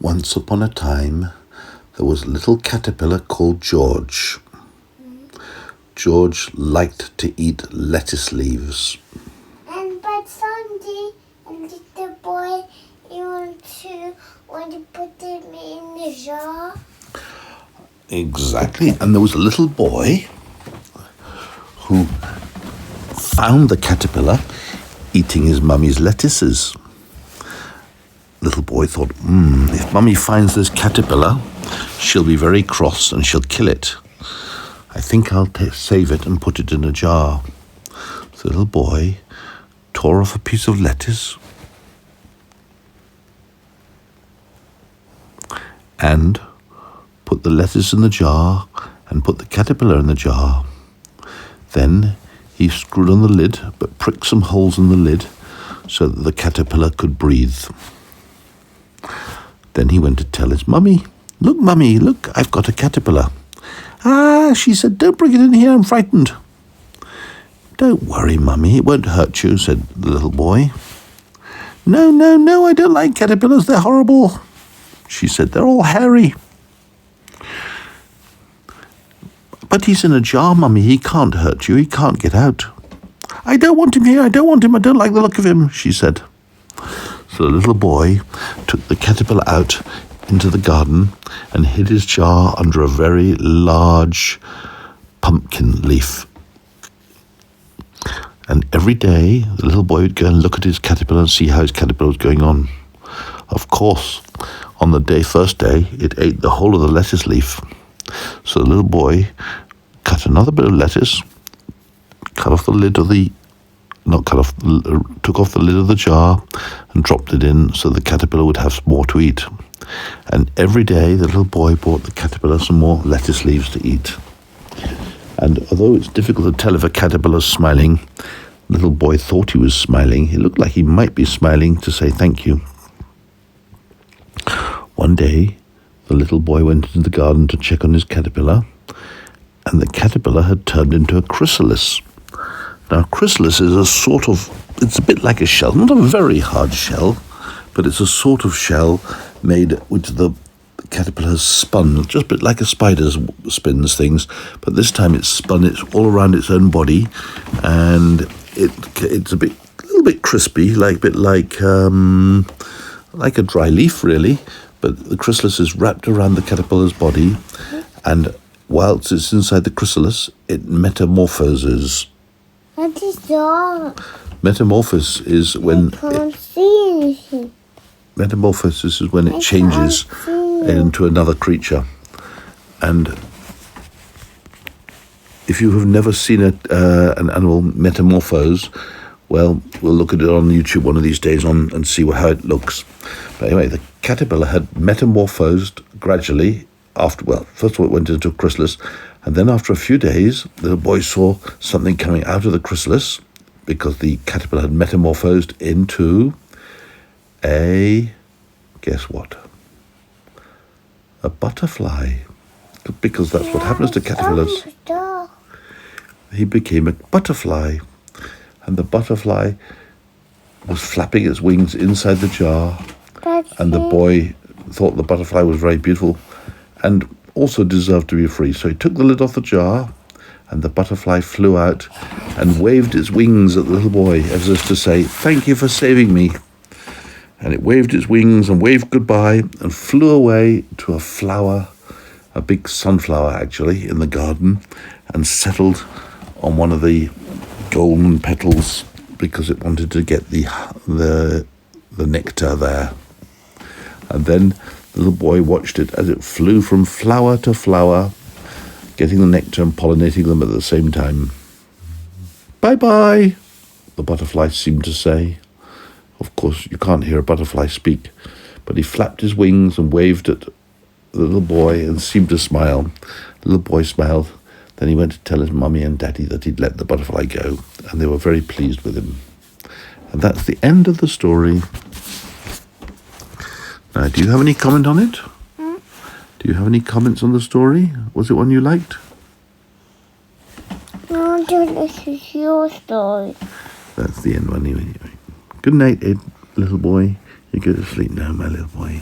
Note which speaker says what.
Speaker 1: Once upon a time, there was a little caterpillar called George. George liked to eat lettuce leaves.
Speaker 2: But Sunday, a little boy, you want to put them in the jar?
Speaker 1: Exactly. And there was a little boy who found the caterpillar eating his mummy's lettuces. Little boy thought, if mummy finds this caterpillar, she'll be very cross and she'll kill it. I think I'll save it and put it in a jar. So the little boy tore off a piece of lettuce and put the lettuce in the jar and put the caterpillar in the jar. Then he screwed on the lid but pricked some holes in the lid so that the caterpillar could breathe. Then he went to tell his mummy, "Look, mummy, look, I've got a caterpillar." "Ah," she said, "don't bring it in here, I'm frightened." "Don't worry, mummy, it won't hurt you," said the little boy. No, I don't like caterpillars, they're horrible," she said, "they're all hairy." "But he's in a jar, mummy, he can't hurt you, he can't get out." "I don't want him here, I don't like the look of him," she said. So the little boy took the caterpillar out into the garden and hid his jar under a very large pumpkin leaf. And every day, the little boy would go and look at his caterpillar and see how his caterpillar was going on. Of course, on the first day, it ate the whole of the lettuce leaf. So the little boy cut another bit of lettuce, took off the lid of the jar and dropped it in so the caterpillar would have more to eat. And every day the little boy brought the caterpillar some more lettuce leaves to eat. And although it's difficult to tell if a caterpillar's smiling, the little boy thought he was smiling. It looked like he might be smiling to say thank you. One day, the little boy went into the garden to check on his caterpillar, and the caterpillar had turned into a chrysalis. Now, chrysalis is it's a bit like a shell, not a very hard shell, but it's a sort of shell made which the caterpillar has spun, just a bit like a spider spins things, but this time it's spun it all around its own body, and it's a little bit crispy, like a dry leaf, really, but the chrysalis is wrapped around the caterpillar's body, and whilst it's inside the chrysalis, it metamorphoses.
Speaker 2: What is that?
Speaker 1: Metamorphosis is when
Speaker 2: I can't see anything.
Speaker 1: Metamorphosis is when it changes into another creature. And if you have never seen an animal metamorphose, well, we'll look at it on YouTube one of these days and see how it looks. But anyway, the caterpillar had metamorphosed gradually first of all it went into a chrysalis, and then after a few days, the little boy saw something coming out of the chrysalis because the caterpillar had metamorphosed into guess what? A butterfly. Because that's what happens to caterpillars. He became a butterfly, and the butterfly was flapping its wings inside the jar, and the boy thought the butterfly was very beautiful and also deserved to be free. So he took the lid off the jar, and the butterfly flew out and waved its wings at the little boy as if to say, "Thank you for saving me." And it waved its wings and waved goodbye and flew away to a flower, a big sunflower actually, in the garden, and settled on one of the golden petals because it wanted to get the nectar there. And then the little boy watched it as it flew from flower to flower, getting the nectar and pollinating them at the same time. "Bye-bye," the butterfly seemed to say. Of course, you can't hear a butterfly speak, but he flapped his wings and waved at the little boy and seemed to smile. The little boy smiled. Then he went to tell his mummy and daddy that he'd let the butterfly go, and they were very pleased with him. And that's the end of the story. Now, do you have any comment on it? Do you have any comments on the story? Was it one you liked?
Speaker 2: No, this is your story.
Speaker 1: That's the end one anyway. Good night, Ed, little boy. You go to sleep now, my little boy.